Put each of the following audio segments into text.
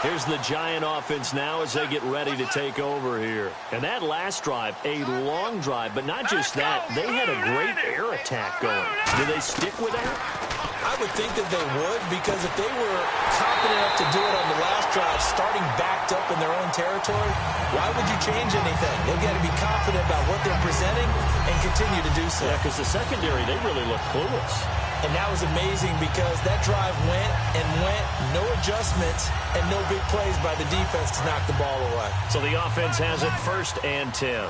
Here's the Giant offense now as they get ready to take over here. And that last drive, a long drive, but not just that. They had a great air attack going. Do they stick with that? I would think that they would, because if they were confident enough to do it on the last drive, starting backed up in their own territory, why would you change anything? They've got to be confident about what they're presenting and continue to do so. Yeah, because the secondary, they really look clueless. And that was amazing because that drive went and went, no adjustments, and no big plays by the defense to knock the ball away. So the offense has it 1st and 10.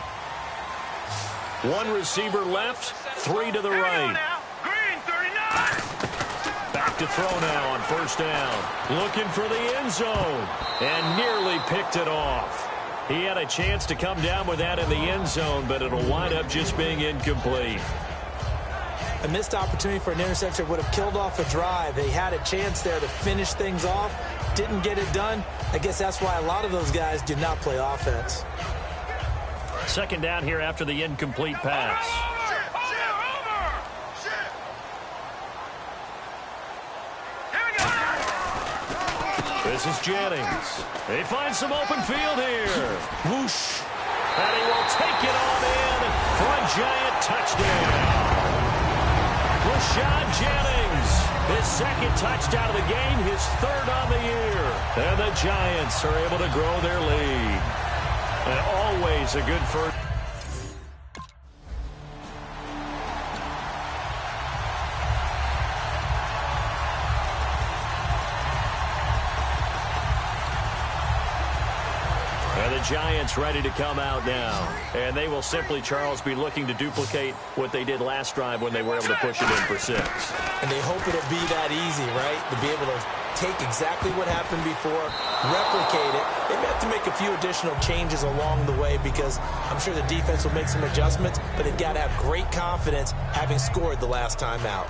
One receiver left, 3 to the right. Back to throw now on 1st down. Looking for the end zone and nearly picked it off. He had a chance to come down with that in the end zone, but it'll wind up just being incomplete. A missed opportunity for an interception would have killed off a drive. They had a chance there to finish things off. Didn't get it done. I guess that's why a lot of those guys did not play offense. 2nd down here after the incomplete pass. This is Jennings. They find some open field here. Whoosh. And he will take it on in for a Giant touchdown. Rashad Jennings, his 2nd touchdown of the game, his 3rd on the year. And the Giants are able to grow their lead. And always a good first. Giants ready to come out now. And they will simply, Charles, be looking to duplicate what they did last drive when they were able to push it in for 6. And they hope it'll be that easy, right? To be able to take exactly what happened before, replicate it. They may have to make a few additional changes along the way because I'm sure the defense will make some adjustments, but they've got to have great confidence having scored the last time out.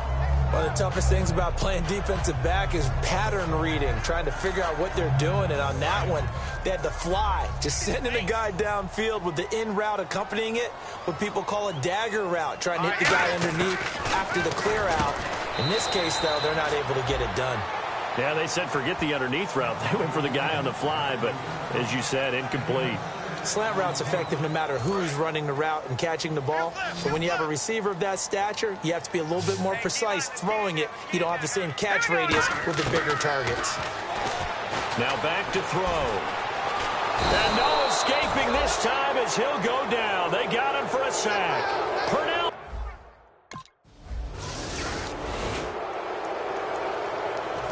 One of the toughest things about playing defensive back is pattern reading, trying to figure out what they're doing. And on that one, they had to fly, just sending a guy downfield with the in route accompanying it, what people call a dagger route, trying to hit the guy underneath after the clear out. In this case, though, they're not able to get it done. Yeah, they said forget the underneath route. They went for the guy on the fly, but as you said, incomplete. Slant route's effective no matter who's running the route and catching the ball. But when you have a receiver of that stature, you have to be a little bit more precise throwing it. You don't have the same catch radius with the bigger targets. Now back to throw. And no escaping this time as he'll go down. They got him for a sack. Purnell.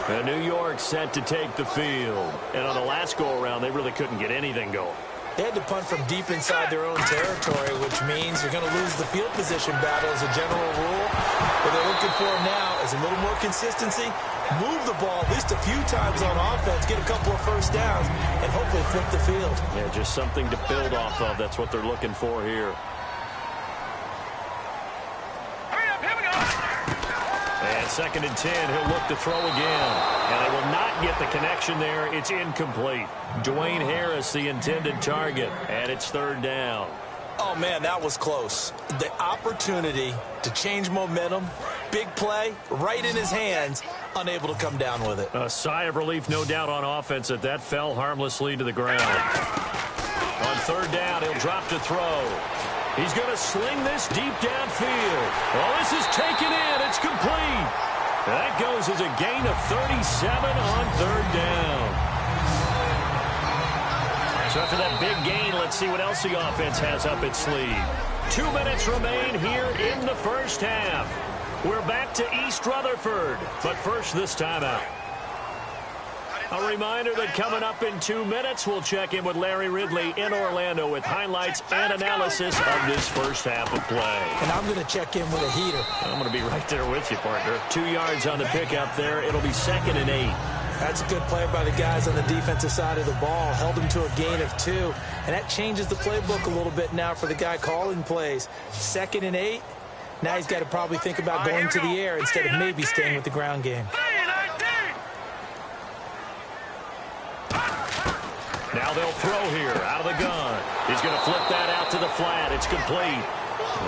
And New York set to take the field. And on the last go-around, they really couldn't get anything going. They had to punt from deep inside their own territory, which means you're going to lose the field position battle as a general rule. What they're looking for now is a little more consistency, move the ball at least a few times on offense, get a couple of 1st downs, and hopefully flip the field. Yeah, just something to build off of. That's what they're looking for here. And 2nd and 10, he'll look to throw again. And they will not get the connection there. It's incomplete. Dwayne Harris, the intended target. And it's 3rd down. Oh, man, that was close. The opportunity to change momentum, big play, right in his hands, unable to come down with it. A sigh of relief, no doubt, on offense that fell harmlessly to the ground. On 3rd down, he'll drop to throw. He's going to sling this deep downfield. Oh, this is taken in. It's complete. That goes as a gain of 37 on 3rd down. So after that big gain, let's see what else the offense has up its sleeve. 2 minutes remain here in the 1st half. We're back to East Rutherford, but first this timeout. A reminder that coming up in 2 minutes, we'll check in with Larry Ridley in Orlando with highlights and analysis of this 1st half of play. And I'm going to check in with a heater. I'm going to be right there with you, partner. 2 yards on the pickup there. It'll be 2nd and 8. That's a good play by the guys on the defensive side of the ball. Held him to a gain of 2. And that changes the playbook a little bit now for the guy calling plays. 2nd and 8. Now he's got to probably think about going to the air instead of maybe staying with the ground game. Now they'll throw here out of the gun. He's going to flip that out to the flat. It's complete.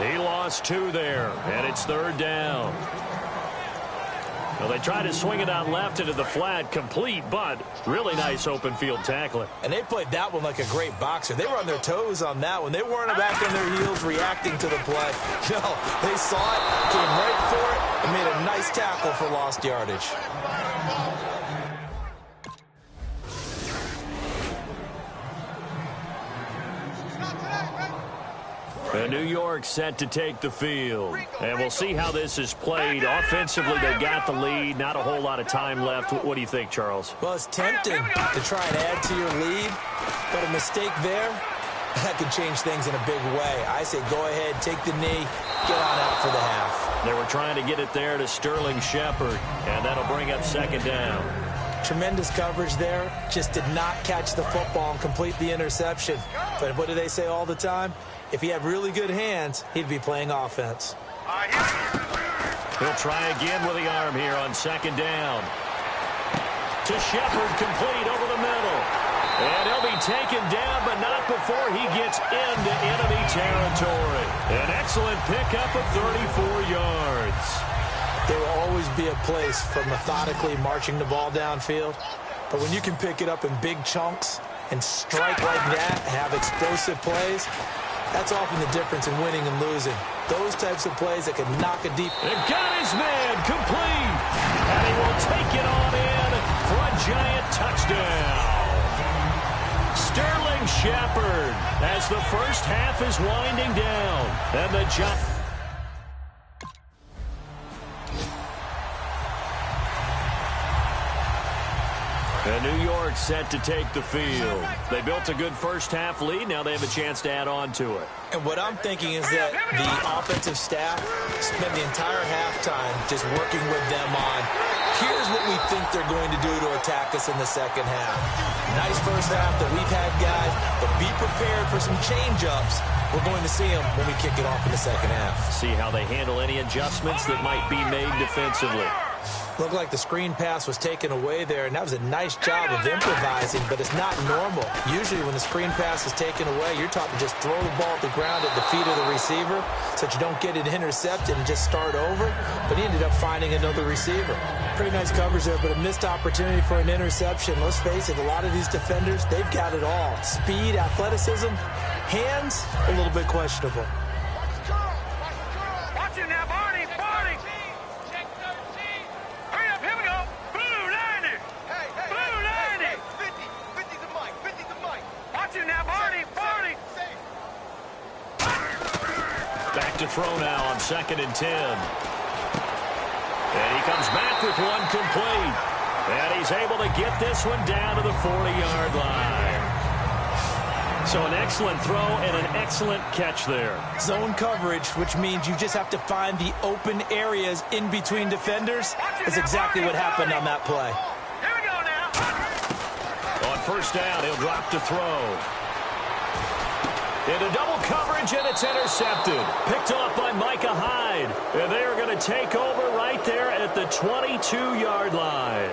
He lost 2 there, and it's 3rd down. Well, they try to swing it out left into the flat, complete, but really nice open field tackling. And they played that one like a great boxer. They were on their toes on that one. They weren't back on their heels reacting to the play. No, they saw it, came right for it, and made a nice tackle for lost yardage. And New York set to take the field. And we'll see how this is played. Offensively, they got the lead. Not a whole lot of time left. What do you think, Charles? Well, it's tempting to try and add to your lead, but a mistake there, that could change things in a big way. I say go ahead, take the knee, get on out for the half. They were trying to get it there to Sterling Shepard, and that'll bring up second down. Tremendous coverage there. Just did not catch the football and complete the interception. But what do they say all the time? If he had really good hands, he'd be playing offense. He'll try again with the arm here on second down. To Shepard, complete over the middle. And he'll be taken down, but not before he gets into enemy territory. An excellent pickup of 34 yards. There will always be a place for methodically marching the ball downfield. But when you can pick it up in big chunks and strike like that, have explosive plays, that's often the difference in winning and losing. Those types of plays that can knock a deep... And got his man complete. And he will take it on in for a giant touchdown. Sterling Shepard as the first half is winding down. And the Giants... And New York set to take the field. They built a good first half lead. Now they have a chance to add on to it. And what I'm thinking is that the offensive staff spend the entire halftime just working with them on, here's what we think they're going to do to attack us in the second half. Nice first half that we've had, guys, but be prepared for some change-ups. We're going to see them when we kick it off in the second half. See how they handle any adjustments that might be made defensively. Looked like the screen pass was taken away there, and that was a nice job of improvising, but it's not normal. Usually when the screen pass is taken away, you're taught to just throw the ball at the ground at the feet of the receiver so that you don't get it intercepted and just start over, but he ended up finding another receiver. Pretty nice coverage there, but a missed opportunity for an interception. Let's face it, a lot of these defenders, they've got it all. Speed, athleticism, hands, a little bit questionable. Watch it now, Barney, Barney! Check 13. Hurry up, here we go. Blue 90. Blue 90. 50's a mic, 50's a mic. Watch it now, Barney, Barney! Back to throw now on 2nd and 10. And he comes back with one complete. And he's able to get this one down to the 40-yard line. So an excellent throw and an excellent catch there. Zone coverage, which means you just have to find the open areas in between defenders. That's exactly what happened on that play. Here we go now. On first down, he'll drop to throw. Into double coverage, and it's intercepted. Picked off by Micah Hyde. And they are going to take over right there at the 22-yard line.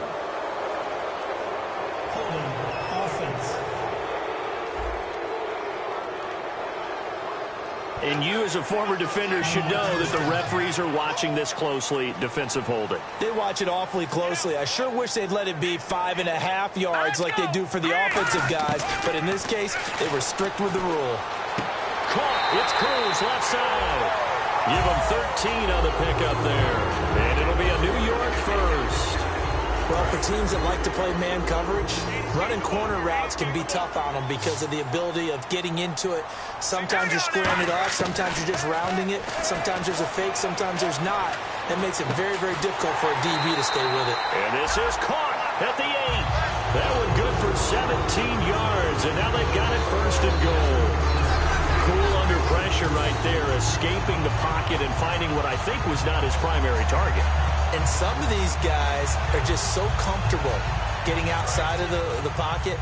Offense. And you, as a former defender, should know that the referees are watching this closely, defensive holding. They watch it awfully closely. I sure wish they'd let it be 5.5 yards like they do for the offensive guys. But in this case, they were strict with the rule. Caught. It's Cruz, left side. Give them 13 on the pickup there. And it'll be a New York first. Well, for teams that like to play man coverage, running corner routes can be tough on them because of the ability of getting into it. Sometimes you're squaring it off, sometimes you're just rounding it, sometimes there's a fake, sometimes there's not. That makes it very, very difficult for a DB to stay with it. And this is caught at the 8. That one good for 17 yards, and now they've got it first and goal. Cool under pressure right there, escaping the pocket and finding what I think was not his primary target. And some of these guys are just so comfortable getting outside of the pocket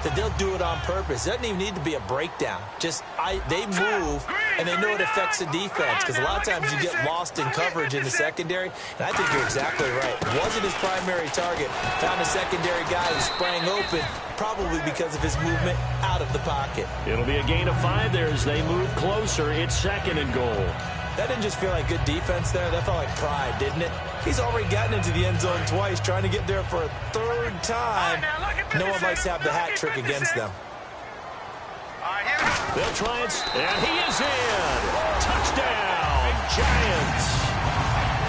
that they'll do it on purpose. It doesn't even need to be a breakdown. Just they move, and they know it affects the defense because a lot of times you get lost in coverage in the secondary, and I think you're exactly right. Wasn't his primary target. Found a secondary guy who sprang open, probably because of his movement out of the pocket. It'll be a gain of 5 there as they move closer. It's 2nd and goal. That didn't just feel like good defense there. That felt like pride, didn't it? He's already gotten into the end zone twice, trying to get there for a third time. No one likes to have the hat trick against them. They'll try it, and he is in. Touchdown, Giants.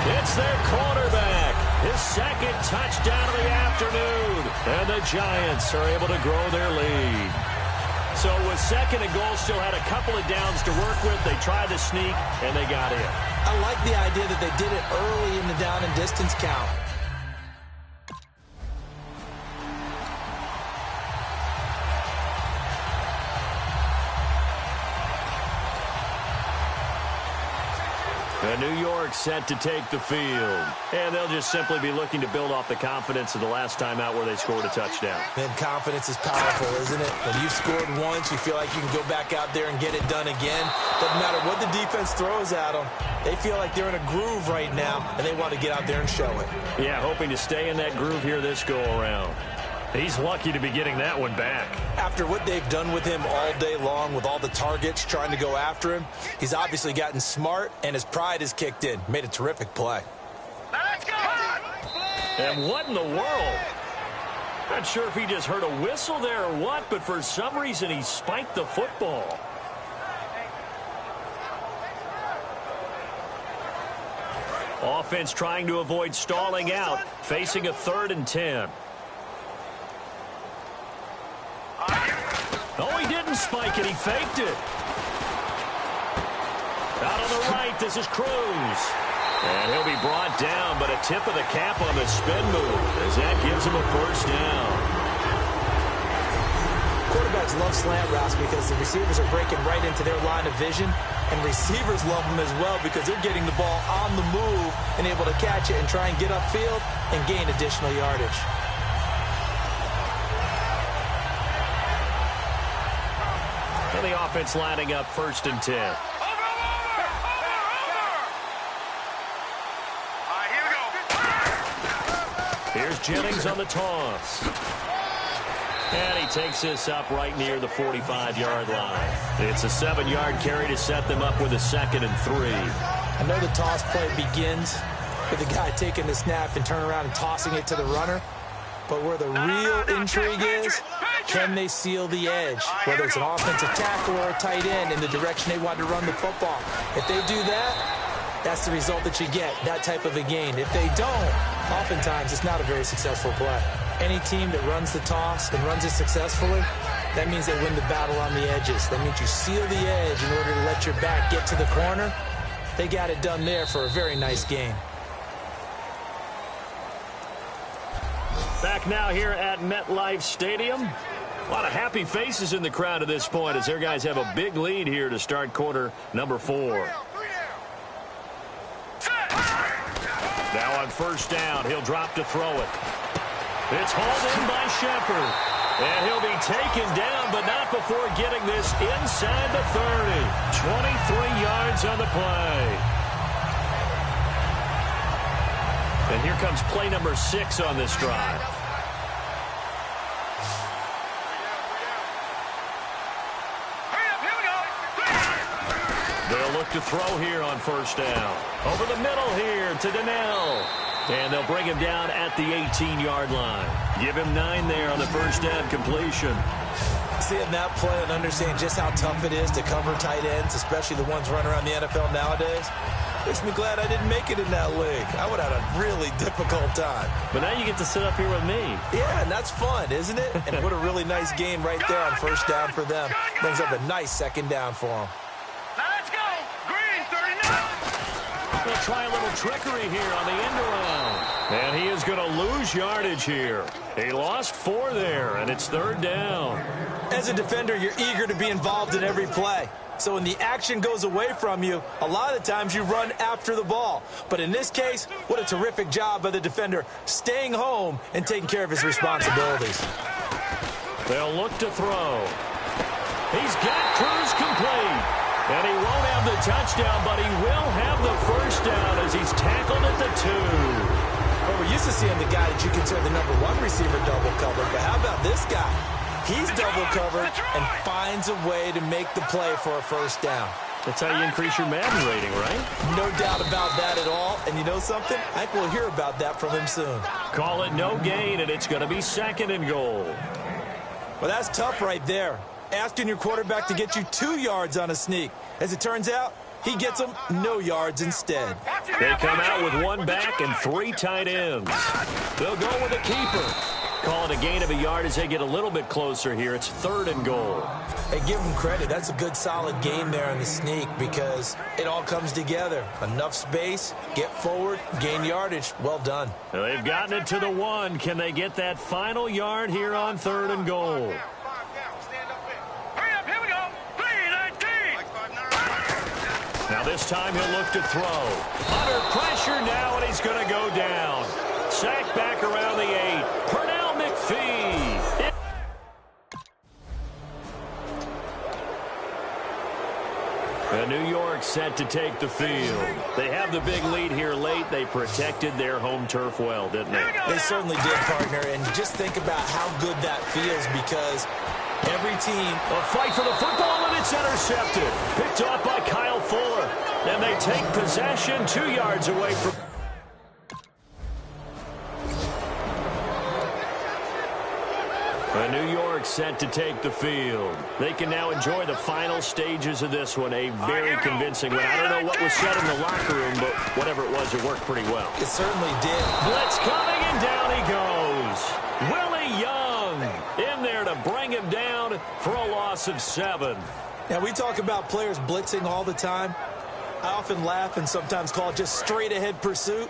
It's their quarterback. His second touchdown of the afternoon. And the Giants are able to grow their lead. So with second and goal, still had a couple of downs to work with. They tried to sneak, and they got in. I like the idea that they did it early in the down and distance count. And New York set to take the field. And they'll just simply be looking to build off the confidence of the last time out where they scored a touchdown. And confidence is powerful, isn't it? When you've scored once, you feel like you can go back out there and get it done again. Doesn't matter what the defense throws at them. They feel like they're in a groove right now, and they want to get out there and show it. Yeah, hoping to stay in that groove here this go-around. He's lucky to be getting that one back. After what they've done with him all day long with all the targets trying to go after him, he's obviously gotten smart, and his pride has kicked in. Made a terrific play. Let's go! And what in the world? Not sure if he just heard a whistle there or what, but for some reason he spiked the football. Offense trying to avoid stalling out, facing a 3rd and 10. Oh, he didn't spike it. He faked it. Out on the right, this is Cruz. And he'll be brought down, but a tip of the cap on the spin move as that gives him a first down. Quarterbacks love slant routes because the receivers are breaking right into their line of vision, and receivers love them as well because they're getting the ball on the move and able to catch it and try and get upfield and gain additional yardage. And the offense lining up 1st and 10. Over! All right, here we go. Here's Jennings on the toss. And he takes this up right near the 45-yard line. It's a 7-yard carry to set them up with a 2nd and 3. I know the toss play begins with the guy taking the snap and turning around and tossing it to the runner. But where the real intrigue is, can they seal the edge? Whether it's an offensive tackle or a tight end in the direction they want to run the football. If they do that, that's the result that you get, that type of a gain. If they don't, oftentimes it's not a very successful play. Any team that runs the toss and runs it successfully, that means they win the battle on the edges. That means you seal the edge in order to let your back get to the corner. They got it done there for a very nice gain. Back now here at MetLife Stadium. A lot of happy faces in the crowd at this point as their guys have a big lead here to start quarter number 4. Now on 1st down, he'll drop to throw it. It's hauled in by Shepard. And he'll be taken down, but not before getting this inside the 30. 23 yards on the play. And here comes play number 6 on this drive. They'll look to throw here on 1st down. Over the middle here to Donnell. And they'll bring him down at the 18-yard line. Give him 9 there on the 1st down completion. Seeing that play and understanding just how tough it is to cover tight ends, especially the ones running around the NFL nowadays, makes me glad I didn't make it in that league. I would have had a really difficult time. But now you get to sit up here with me. Yeah, and that's fun, isn't it? And what a really nice game right there on 1st down for them. Brings up a nice 2nd down for them. Let's go. Green, 39. They'll try a little trickery here on the end around. And he is going to lose yardage here. He lost 4 there, and it's 3rd down. As a defender, you're eager to be involved in every play. So when the action goes away from you, a lot of the times you run after the ball. But in this case, what a terrific job by the defender staying home and taking care of his responsibilities. They'll look to throw. He's got Cruz complete. And he won't have the touchdown, but he will have the 1st down as he's tackled at the 2. Well, we're used to seeing the guy that you consider the number 1 receiver double covered. But how about this guy? He's double covered and finds a way to make the play for a 1st down. That's how you increase your Madden rating, right? No doubt about that at all. And you know something? I think we'll hear about that from him soon. Call it no gain, and it's going to be 2nd and goal. Well, that's tough right there. Asking your quarterback to get you 2 yards on a sneak. As it turns out, he gets them no yards instead. They come out with 1 back and 3 tight ends. They'll go with a keeper. Call it a gain of a yard as they get a little bit closer here. It's 3rd and goal. Hey, give him credit. That's a good, solid game there on the sneak because it all comes together. Enough space, get forward, gain yardage. Well done. They've gotten it to the 1. Can they get that final yard here on 3rd and goal? Hurry up, here we go. 3-19. Now this time he'll look to throw. Under pressure now, and he's going to go down. Sacked back around the 8. Pernell McPhee. New York set to take the field. They have the big lead here late. They protected their home turf well, didn't they? They certainly did, partner. And just think about how good that feels because every team... A fight for the football, and it's intercepted. Picked off by Kyle Fuller. And they take possession 2 yards away from... New York set to take the field. They can now enjoy the final stages of this one. A very convincing one. I don't know what was said in the locker room, but whatever it was, it worked pretty well. It certainly did. Blitz coming, and down he goes. Willie Young in there to bring him down for a loss of 7. Now, we talk about players blitzing all the time. I often laugh and sometimes call it just straight-ahead pursuit.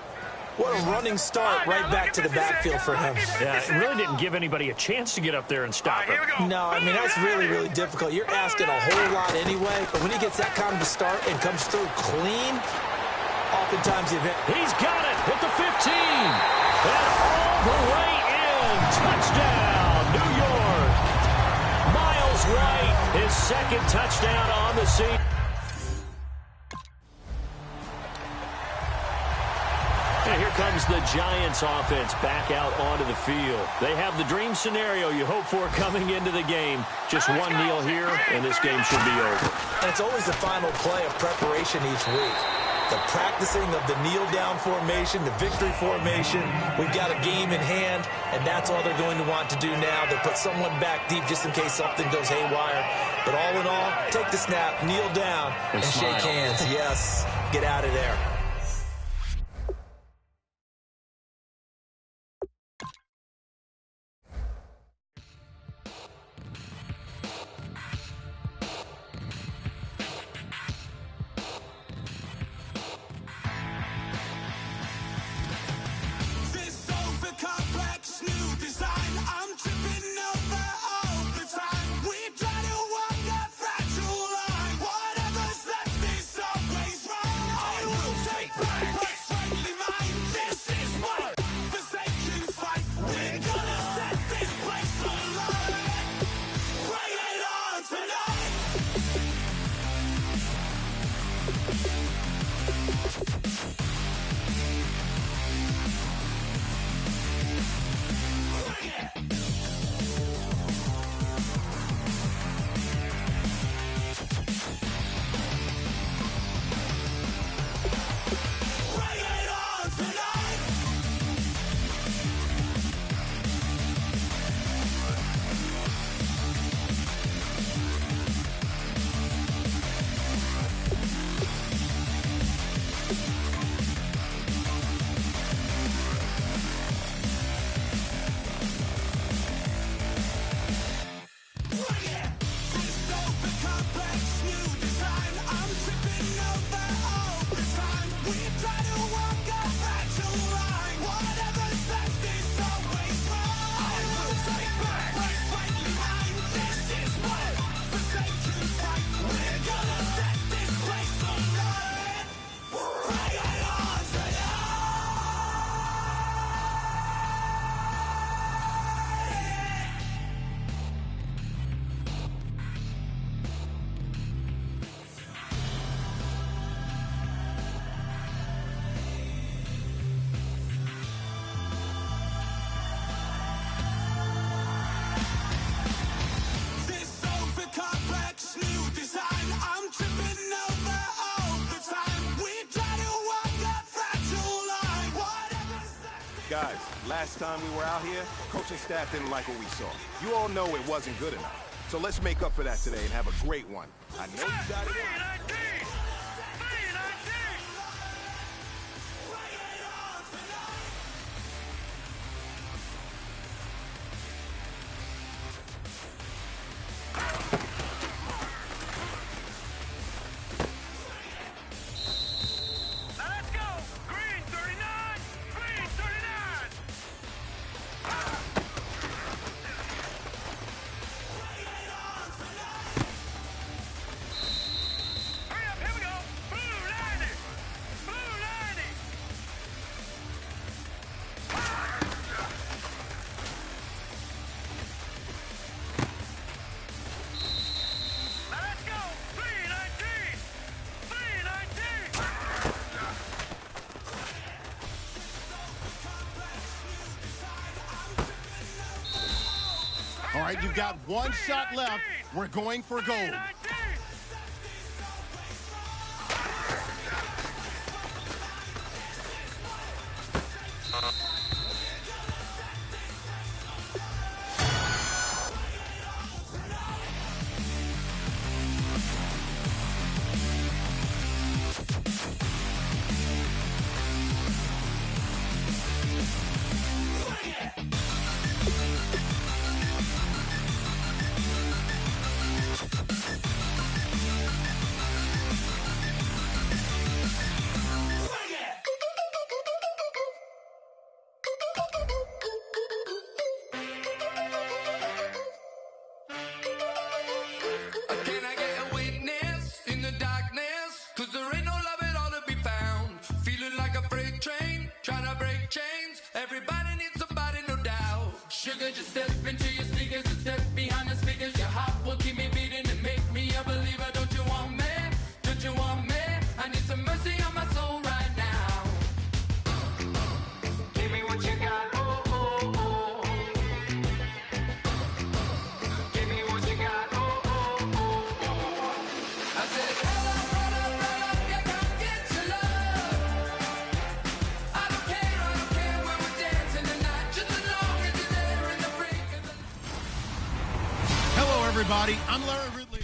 What a running start right back to the backfield for him. Yeah, it really didn't give anybody a chance to get up there and stop him. No, I mean, that's really, really difficult. You're asking a whole lot anyway, but when he gets that kind of a start and comes through clean, oftentimes the event... He's got it at the 15. And all the way in. Touchdown, New York. Miles Wright, his 2nd touchdown on the season. And here comes the Giants offense back out onto the field. They have the dream scenario you hope for coming into the game. Just 1 kneel here, and this game should be over. And it's always the final play of preparation each week. The practicing of the kneel-down formation, the victory formation. We've got a game in hand, and that's all they're going to want to do now. They'll put someone back deep just in case something goes haywire. But all in all, take the snap, kneel down, and shake hands. Yes, get out of there. Guys, last time we were out here, coaching staff didn't like what we saw. You all know it wasn't good enough. So let's make up for that today and have a great one. I know you got it. All right, you've got one shot left. We're going for gold. Just step into your sneakers and step behind the speakers. Your heart will keep me beating and make me a believer. Don't you want me? Don't you want me? I need some mercy on my soul right now. Give me what you got. Oh, oh, oh. Give me what you got. Oh, oh, oh. I said, brother, yeah, come get your love. I don't care where we're dancing tonight. Just as long as you're there in the break of the... Hello, everybody. I'm Larry Ridley.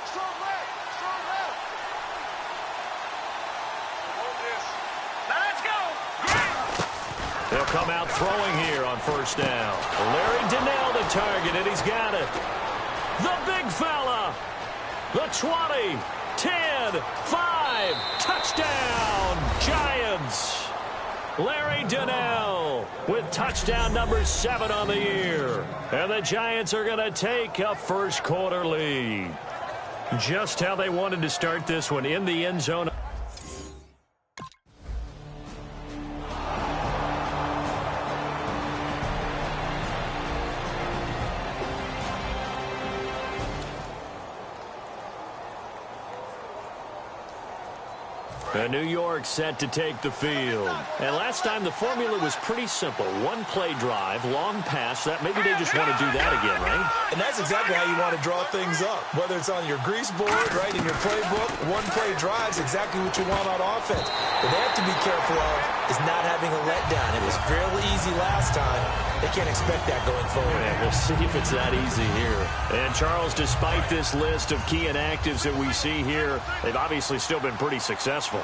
Strong left. Strong left. Hold this. Let's go. They'll come out throwing here on first down. Larry Donnell the target, and he's got it. The big fella. The 20, 10, 5, touchdown, Giants. Larry Donnell with touchdown number 7 on the year. And the Giants are going to take a first quarter lead. Just how they wanted to start this one, in the end zone. And New York set to take the field. And last time the formula was pretty simple. One play drive, long pass. That maybe they just want to do that again, right? And that's exactly how you want to draw things up. Whether it's on your grease board, right, in your playbook, one play drive is exactly what you want on offense. What they have to be careful of is not having a letdown. It was fairly easy last time. They can't expect that going forward. Yeah, we'll see if it's that easy here. And Charles, despite this list of key inactives that we see here, they've obviously still been pretty successful.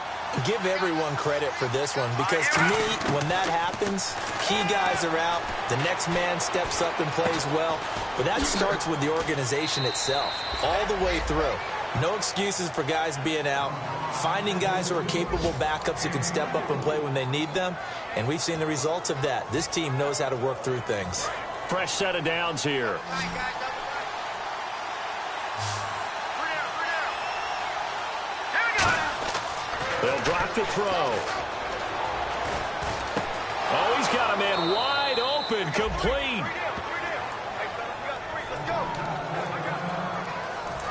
Give everyone credit for this one, because to me, when that happens, key guys are out, the next man steps up and plays well, but that starts with the organization itself, all the way through. No excuses for guys being out, finding guys who are capable backups who can step up and play when they need them, and we've seen the results of that. This team knows how to work through things. Fresh set of downs here. They'll drop the throw. Oh, he's got a man wide open, complete.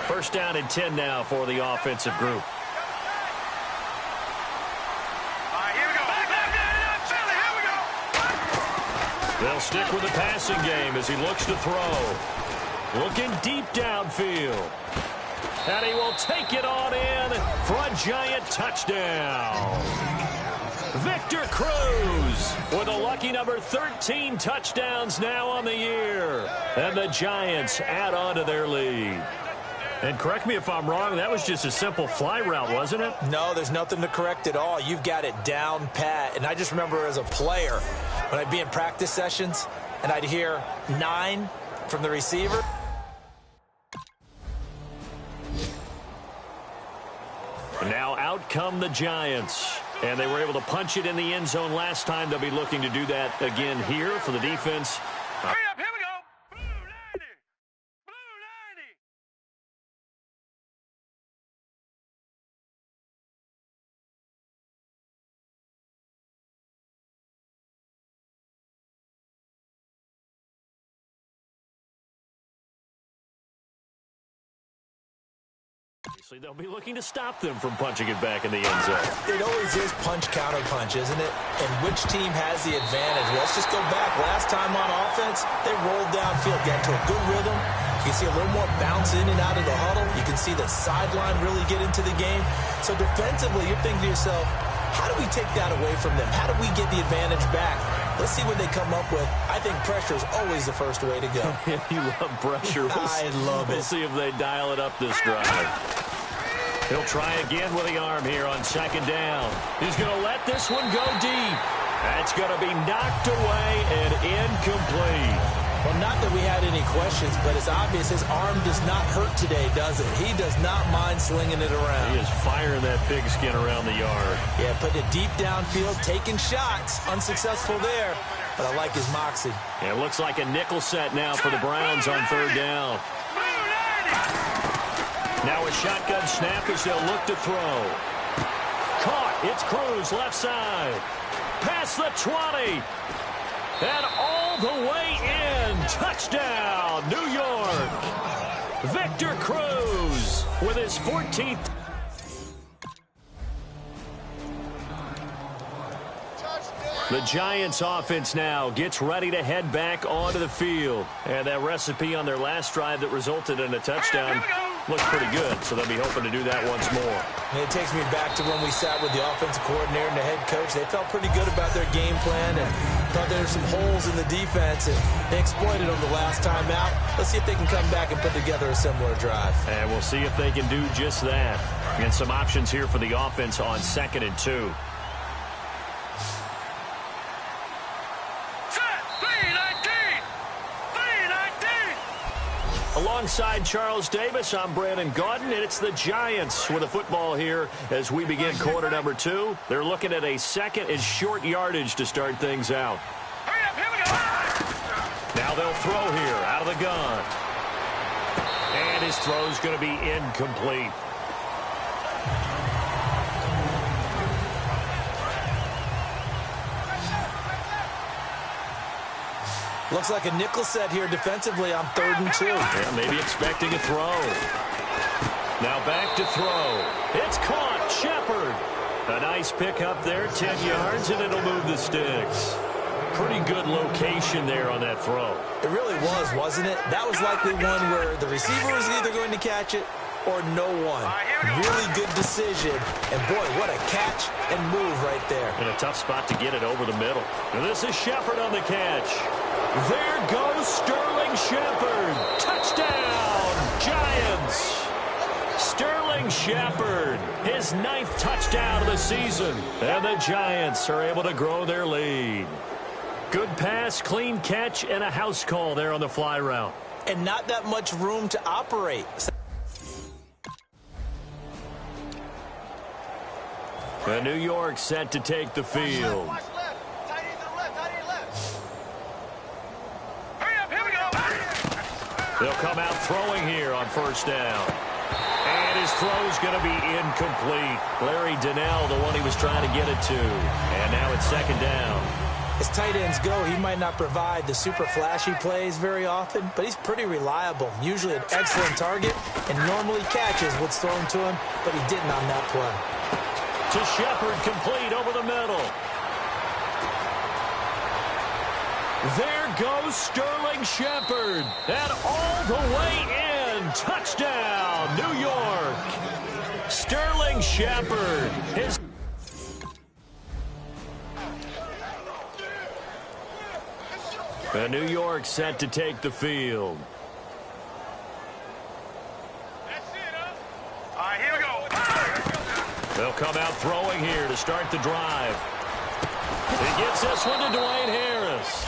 First down and 10 now for the offensive group. All right, here we go. Back, back, back, back. They'll stick with the passing game as he looks to throw. Looking deep downfield. And he will take it on in for a giant touchdown. Victor Cruz with a lucky number 13 touchdowns now on the year. And the Giants add on to their lead. And correct me if I'm wrong, that was just a simple fly route, wasn't it? No, there's nothing to correct at all. You've got it down pat. And I just remember as a player, when I'd be in practice sessions, and I'd hear 9 from the receiver. Now out come the Giants. And they were able to punch it in the end zone last time. They'll be looking to do that again here for the defense. Hurry up, here we go. Blue 90. Blue 90. Obviously, they'll be looking to stop them from punching it back in the end zone. It always is punch-counter-punch, isn't it? And which team has the advantage? Let's just go back. Last time on offense, they rolled downfield, got into a good rhythm. You can see a little more bounce in and out of the huddle. You can see the sideline really get into the game. So defensively, you're thinking to yourself, how do we take that away from them? How do we get the advantage back? Let's see what they come up with. I think pressure is always the first way to go. You love pressure. I love it. We'll see if they dial it up this drive. He'll try again with the arm here on second down. He's going to let this one go deep. That's going to be knocked away and incomplete. Well, not that we had any questions, but it's obvious his arm does not hurt today, does it? He does not mind slinging it around. He is firing that pigskin around the yard. Yeah, putting it deep downfield, taking shots. Unsuccessful there, but I like his moxie. Yeah, it looks like a nickel set now for the Browns on third down. Now a shotgun snap as they'll look to throw. Caught. It's Cruz left side. Past the 20. And all the way in. Touchdown, New York. Victor Cruz with his 14th. The Giants offense now gets ready to head back onto the field. And that recipe on their last drive that resulted in a touchdown looks pretty good, so they'll be hoping to do that once more. And it takes me back to when we sat with the offensive coordinator and the head coach. They felt pretty good about their game plan and thought there were some holes in the defense, and they exploited them the last time out. Let's see if they can come back and put together a similar drive. And we'll see if they can do just that. And some options here for the offense on 2nd and 2. Alongside Charles Davis, I'm Brandon Gaudin, and it's the Giants with the football here as we begin quarter number 2. They're looking at a 2nd and short yardage to start things out. Hurry up, here we go. Now they'll throw here out of the gun. And his throw's going to be incomplete. Looks like a nickel set here defensively on 3rd and 2. Yeah, maybe expecting a throw. Now back to throw. It's caught. Shepard. A nice pickup there, 10 yards, and it'll move the sticks. Pretty good location there on that throw. It really was, wasn't it? That was likely one where the receiver was either going to catch it or no one. Really good decision. And, boy, what a catch and move right there. And a tough spot to get it over the middle. And this is Shepard on the catch. There goes Sterling Shepard. Touchdown, Giants. Sterling Shepard, his 9th touchdown of the season. And the Giants are able to grow their lead. Good pass, clean catch, and a house call there on the fly route. And not that much room to operate. And New York set to take the field. Watch left. Tight end to the left. Tight end left. Hurry up, here we go. They'll come out throwing here on 1st down. And his throw's going to be incomplete. Larry Donnell, the one he was trying to get it to. And now it's 2nd down. As tight ends go, he might not provide the super flashy plays very often, but he's pretty reliable. Usually an excellent target, and normally catches what's thrown to him, but he didn't on that play. To Shepard, complete over the middle. There goes Sterling Shepard. And all the way in. Touchdown, New York. Sterling Shepard. And New York set to take the field. That's it, huh? All right, here we go. They'll come out throwing here to start the drive. He gets this one to Dwayne Harris.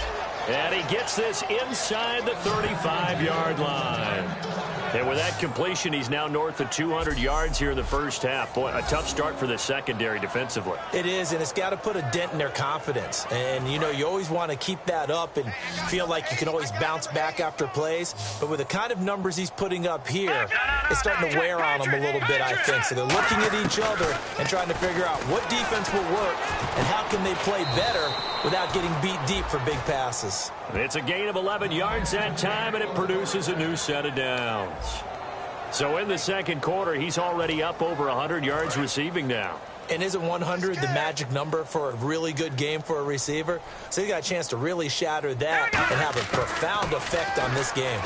And he gets this inside the 35-yard line. And with that completion, he's now north of 200 yards here in the first half. Boy, a tough start for the secondary defensively. It is, and it's got to put a dent in their confidence. And, you know, you always want to keep that up and feel like you can always bounce back after plays. But with the kind of numbers he's putting up here, it's starting to wear on them a little bit, I think. So they're looking at each other and trying to figure out what defense will work and how can they play better without getting beat deep for big passes. It's a gain of 11 yards that time, and it produces a new set of downs. So in the second quarter, he's already up over 100 yards receiving now. And isn't 100 the magic number for a really good game for a receiver? So he got a chance to really shatter that and have a profound effect on this game.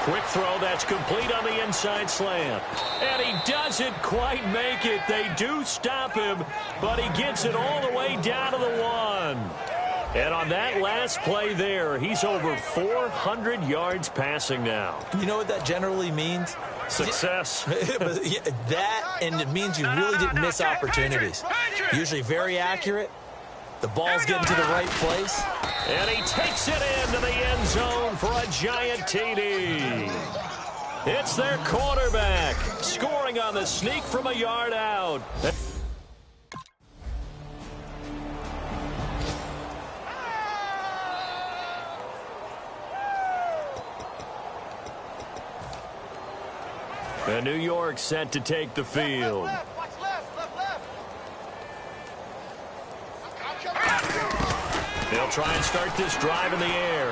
Quick throw that's complete on the inside slant. And he doesn't quite make it. They do stop him, but he gets it all the way down to the 1. And on that last play there, he's over 400 yards passing now. You know what that generally means? Success. That, and it means you really didn't miss opportunities. Usually very accurate. The ball's getting to the right place. And he takes it into the end zone for a giant TD. It's their quarterback scoring on the sneak from a yard out. And New York set to take the field. Watch left, left. They'll try and start this drive in the air.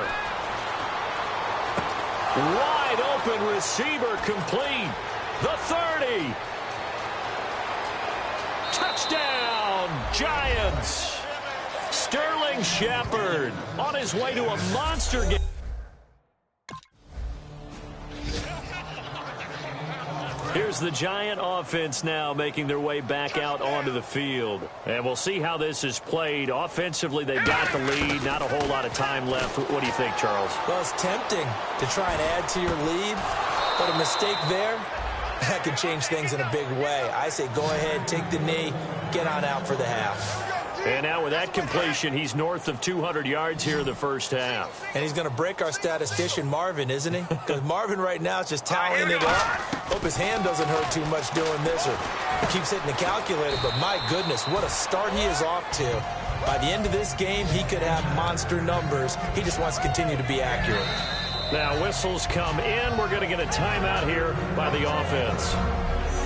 Wide open receiver complete. The 30. Touchdown, Giants. Sterling Shepard on his way to a monster game. Here's the Giant offense now making their way back out onto the field. And we'll see how this is played. Offensively, they've got the lead. Not a whole lot of time left. What do you think, Charles? Well, it's tempting to try and add to your lead, but a mistake there, that could change things in a big way. I say go ahead, take the knee, get on out for the half. And now with that completion, he's north of 200 yards here in the first half. And he's going to break our statistician, Marvin, isn't he? Because Marvin right now is just tallying it up. Hope his hand doesn't hurt too much doing this, or he keeps hitting the calculator. But my goodness, what a start he is off to. By the end of this game, he could have monster numbers. He just wants to continue to be accurate. Now whistles come in. We're going to get a timeout here by the offense.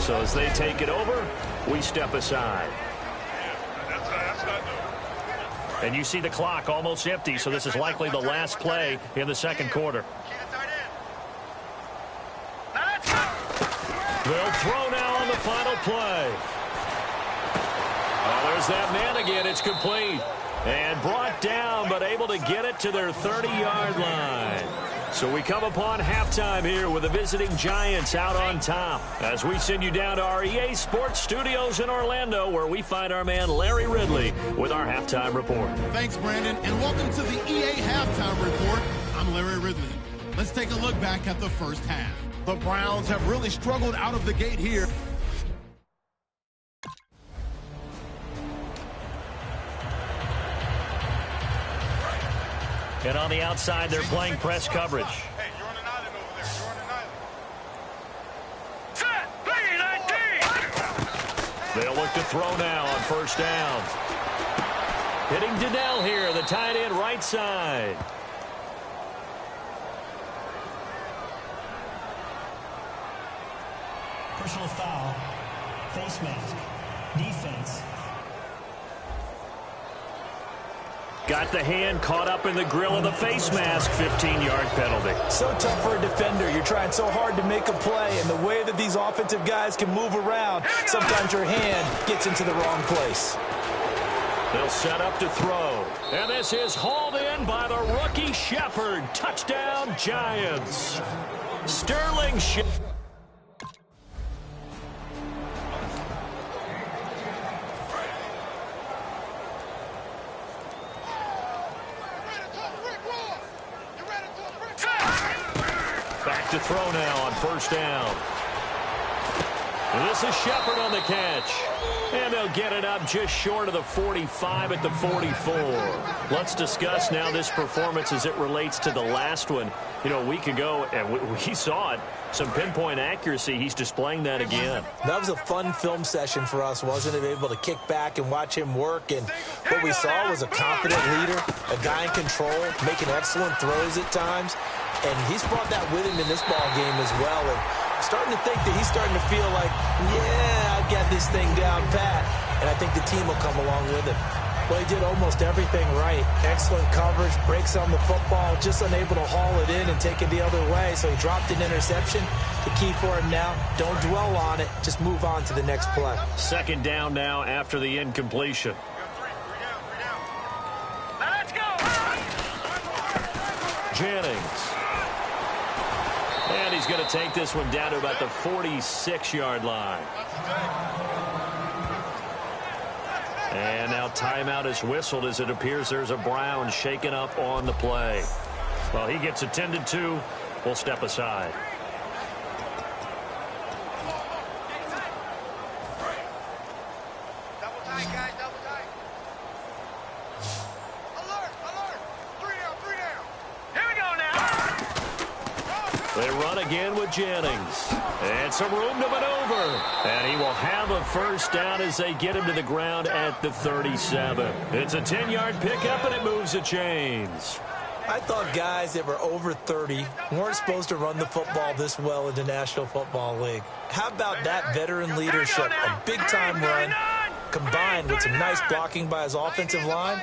So as they take it over, we step aside. And you see the clock almost empty, so this is likely the last play in the second quarter. They'll throw now on the final play. Oh, there's that man again. It's complete. And brought down, but able to get it to their 30-yard line. So we come upon halftime here with the visiting Giants out on top as we send you down to our EA Sports Studios in Orlando, where we find our man Larry Ridley with our halftime report. Thanks, Brandon, and welcome to the EA Halftime Report. I'm Larry Ridley. Let's take a look back at the first half. The Browns have really struggled out of the gate here. And on the outside, they're playing press coverage. Hey, you're on an island over there. You're on an island. Set, 3-19. They'll look to throw now on first down. Hitting Donnell here, the tight end right side. Personal foul, face mask, defense. Got the hand caught up in the grill of the face mask, 15-yard penalty. So tough for a defender. You're trying so hard to make a play, and the way that these offensive guys can move around, sometimes your hand gets into the wrong place. They'll set up to throw. And this is hauled in by the rookie Shepard. Touchdown, Giants. Sterling Shepard. Back to throw now on first down. And this is Shepard on the catch. And they'll get it up just short of the 45 at the 44. Let's discuss now this performance as it relates to the last one. You know, a week ago, and we saw it. Some pinpoint accuracy. He's displaying that again. That was a fun film session for us, wasn't it? Able to kick back and watch him work. And what we saw was a confident leader, a guy in control, making excellent throws at times. And he's brought that with him in this ball game as well. And I'm starting to think that he's starting to feel like, yeah, I've got this thing down pat. And I think the team will come along with him. Well, he did almost everything right. Excellent coverage, breaks on the football, just unable to haul it in and take it the other way. So he dropped an interception. The key for him now, don't dwell on it. Just move on to the next play. Second down now after the incompletion. Let's go. Jennings. And he's going to take this one down to about the 46-yard line. And now timeout is whistled as it appears there's a Brown shaken up on the play. Well, he gets attended to. We'll step aside. Double tight, guys, double tight. Alert, alert. 3 down. Here we go now. They run again with Jennings. And some room to maneuver. And he will have a first down as they get him to the ground at the 37. It's a 10-yard pickup, and it moves the chains. I thought guys that were over 30 weren't supposed to run the football this well in the National Football League. How about that veteran leadership? A big-time run combined with some nice blocking by his offensive line,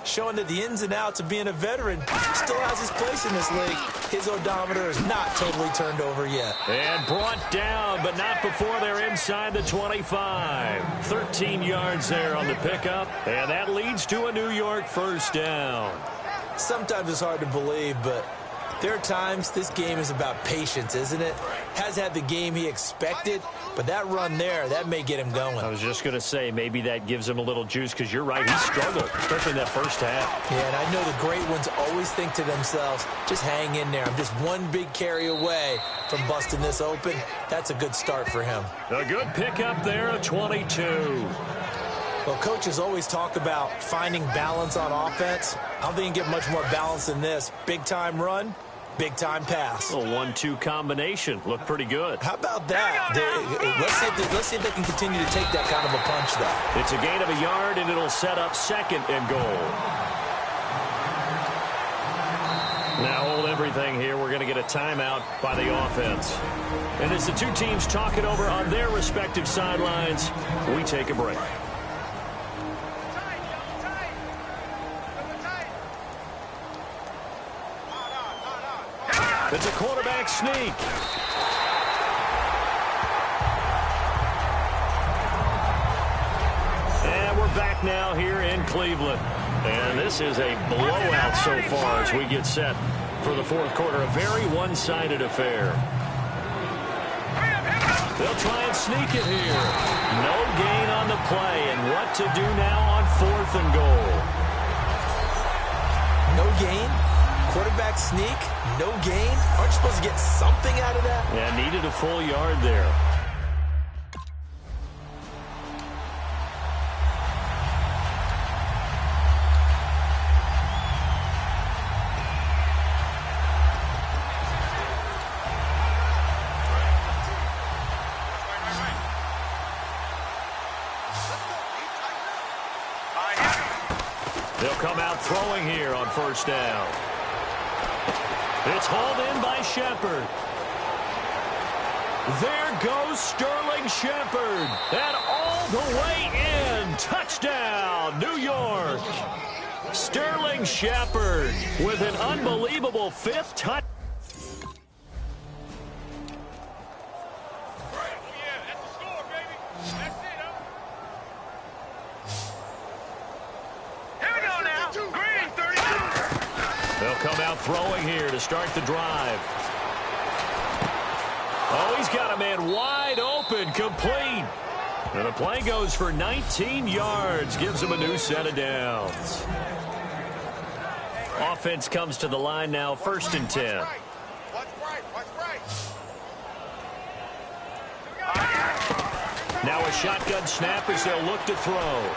showing that the ins and outs of being a veteran still has his place in this league. His odometer is not totally turned over yet. And brought down, but not before they're inside the 25. 13 yards there on the pickup, and that leads to a New York first down. Sometimes it's hard to believe, but there are times this game is about patience, isn't it? Has had the game he expected, but that run there, that may get him going. I was just going to say, maybe that gives him a little juice, because you're right, he struggled, especially in that first half. Yeah, and I know the great ones always think to themselves, just hang in there. I'm just one big carry away from busting this open. That's a good start for him. A good pickup there, a 22. Well, coaches always talk about finding balance on offense. I don't think you can get much more balance than this. Big-time run, big-time pass. A 1-2 combination. Looked pretty good. How about that? Let's see if they can continue to take that kind of a punch, though. It's a gain of a yard, and it'll set up second and goal. Now hold everything here. We're going to get a timeout by the offense. And as the two teams talk it over on their respective sidelines, we take a break. It's a quarterback sneak. And we're back now here in Cleveland. And this is a blowout so far as we get set for the fourth quarter. A very one-sided affair. They'll try and sneak it here. No gain on the play. And what to do now on fourth and goal? No gain? Quarterback sneak? No gain? Aren't you supposed to get something out of that? Yeah, needed a full yard there. They'll come out throwing here on first down. It's hauled in by Shepard. There goes Sterling Shepard. And all the way in. Touchdown, New York. Sterling Shepard with an unbelievable fifth touchdown. come out throwing here to start the drive. Oh, he's got a man wide open, complete. And the play goes for 19 yards, gives him a new set of downs. Offense comes to the line now, 1st and 10. Watch right, watch right. Now a shotgun snap as they'll look to throw.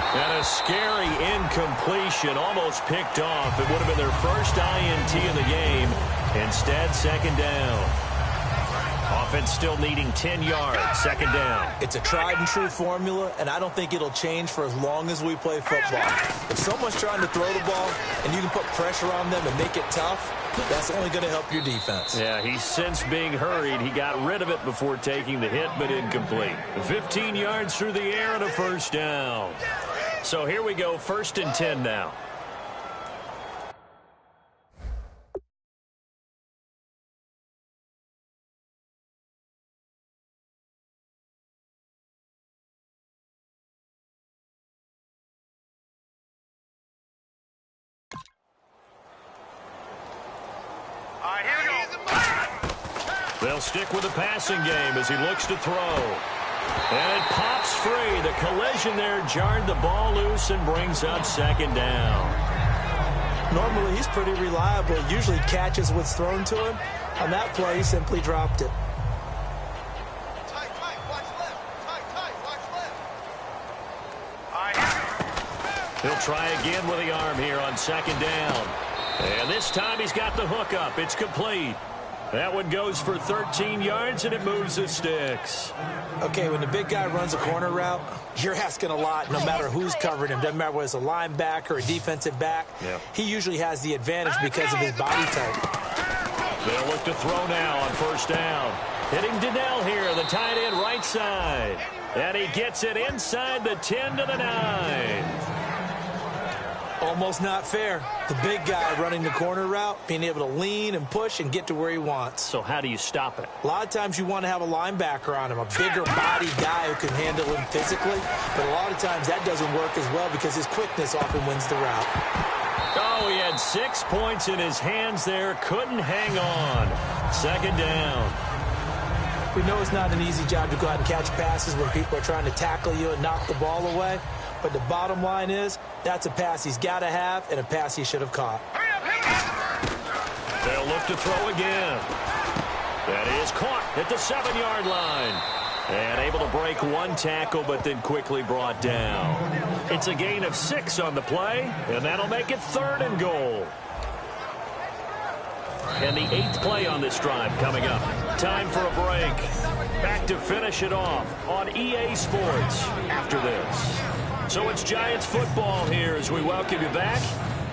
And a scary incompletion, almost picked off. It would have been their first INT in the game. Instead, 2nd down. Offense still needing 10 yards, 2nd down. It's a tried-and-true formula, and I don't think it'll change for as long as we play football. If someone's trying to throw the ball and you can put pressure on them and make it tough, that's only going to help your defense. Yeah, he's since being hurried. He got rid of it before taking the hit, but incomplete. 15 yards through the air and a 1st down. So here we go, 1st and 10 now. All right, here we go. They'll stick with the passing game as he looks to throw. And it pops free. The collision there jarred the ball loose and brings up 2nd down. Normally, he's pretty reliable. Usually catches what's thrown to him. On that play, he simply dropped it. Tight, watch left. Tight, watch left. All right, here we go. He'll try again with the arm here on 2nd down. And this time he's got the hook up. It's complete. That one goes for 13 yards, and it moves the sticks. Okay, when the big guy runs a corner route, you're asking a lot no matter who's covering him. Doesn't matter whether it's a linebacker or a defensive back. Yep. He usually has the advantage because of his body type. They'll look to throw now on 1st down. Hitting Donnell here, the tight end right side. And he gets it inside the 10 to the 9. Almost not fair. The big guy running the corner route, being able to lean and push and get to where he wants. So how do you stop it? A lot of times you want to have a linebacker on him, a bigger body guy who can handle him physically. But a lot of times that doesn't work as well because his quickness often wins the route. Oh, he had 6 points in his hands there. Couldn't hang on. 2nd down. We know it's not an easy job to go out and catch passes when people are trying to tackle you and knock the ball away. But the bottom line is, that's a pass he's got to have and a pass he should have caught. They'll look to throw again. That is caught at the 7-yard line. And able to break one tackle, but then quickly brought down. It's a gain of 6 on the play, and that'll make it 3rd and goal. And the 8th play on this drive coming up. Time for a break. Back to finish it off on EA Sports after this. So it's Giants football here as we welcome you back.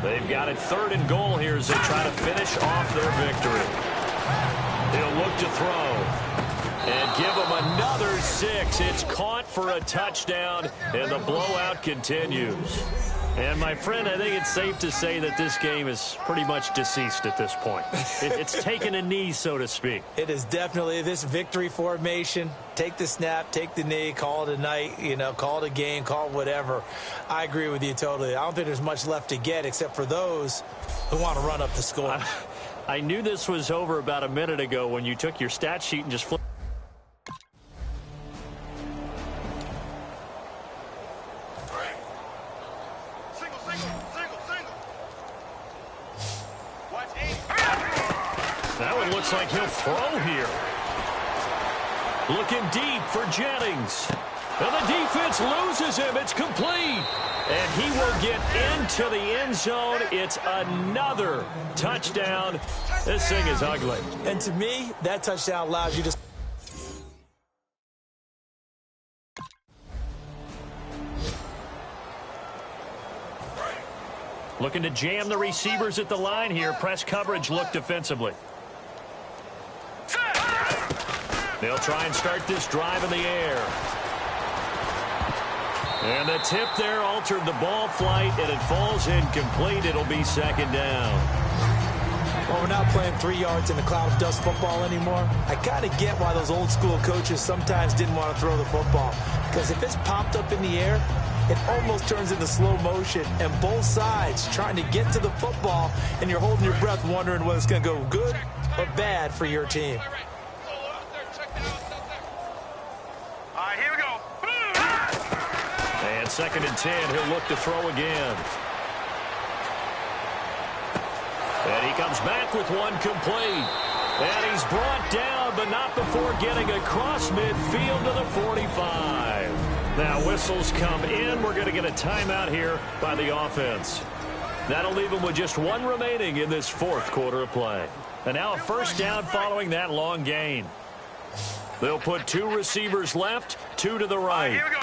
They've got it 3rd and goal here as they try to finish off their victory. He'll look to throw and give them another 6. It's caught for a touchdown, and the blowout continues. And, my friend, I think it's safe to say that this game is pretty much deceased at this point. It's taken a knee, so to speak. It is definitely this victory formation. Take the snap, take the knee, call it a night, call it a game, call it whatever. I agree with you totally. I don't think there's much left to get except for those who want to run up the score. I knew this was over about a minute ago when you took your stat sheet and just flipped. That one looks like he'll throw here. Looking deep for Jennings. And the defense loses him. It's complete. And he will get into the end zone. It's another touchdown. This thing is ugly. And to me, that touchdown allows you to... Looking to jam the receivers at the line here. Press coverage look defensively. They'll try and start this drive in the air. And the tip there altered the ball flight, and it falls incomplete. It'll be 2nd down. Well, we're not playing 3 yards in the cloud of dust football anymore. I kind of get why those old school coaches sometimes didn't want to throw the football. Because if it's popped up in the air, it almost turns into slow motion, and both sides trying to get to the football, and you're holding your breath wondering whether it's going to go good or bad for your team. All right, here we go. And 2nd and 10, he'll look to throw again. And he comes back with one complete. And he's brought down, but not before getting across midfield to the 45. Now whistles come in. We're going to get a timeout here by the offense. That'll leave them with just one remaining in this 4th quarter of play. And now a first down following that long gain. They'll put 2 receivers left, 2 to the right. Here we go.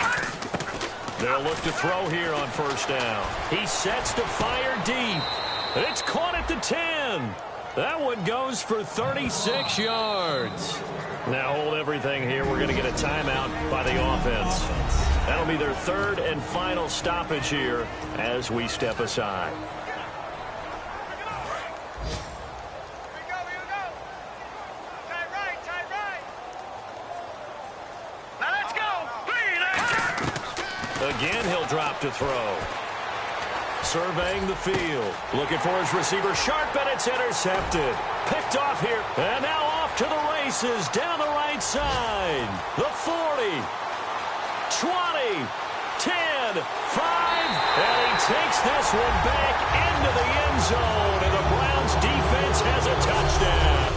They'll look to throw here on first down. He sets to fire deep. And it's caught at the 10. That one goes for 36 yards. Now hold everything here. We're going to get a timeout by the offense. That'll be their 3rd and final stoppage here as we step aside. Here we go. Tight right. Now let's go. Again, he'll drop to throw. Surveying the field. Looking for his receiver. Sharp, and it's intercepted. Picked off here. And now off to the races down the right side. The 40. 20. 10. 5. And he takes this one back into the end zone. And the Browns defense has a touchdown.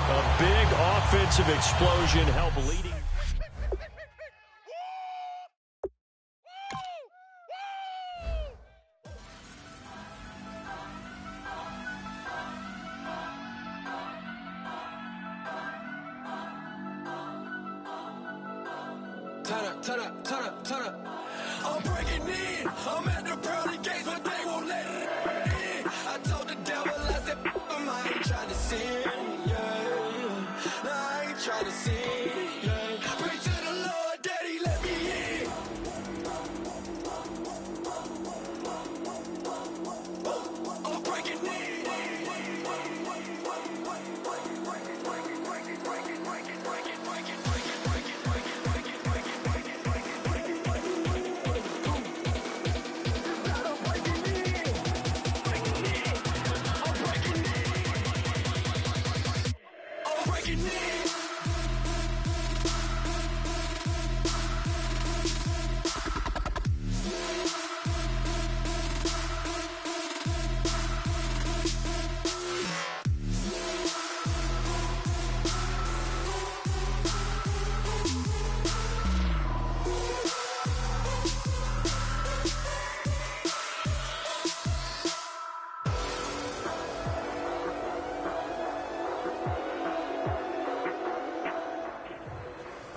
A big offensive explosion helped leading. Turn up. I'm breaking in. I'm at the pearly gates, but they won't let it in. I told the devil, I said, I ain't trying to sin, yeah. No, I ain't trying to sin, yeah. Pray to the Lord, Daddy, let me in. I'm breaking in.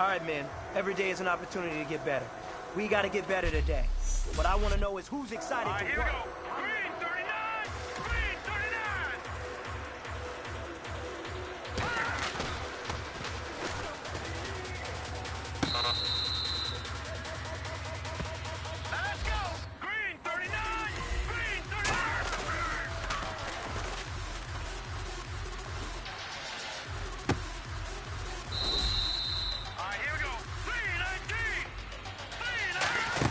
All right, man. Every day is an opportunity to get better. We got to get better today. What I want to know is who's excited All right, to here we work. go. Green 39. Green 39. Now let's go. Green 39. Green 39. All right, here we go. Green 19. Green 19.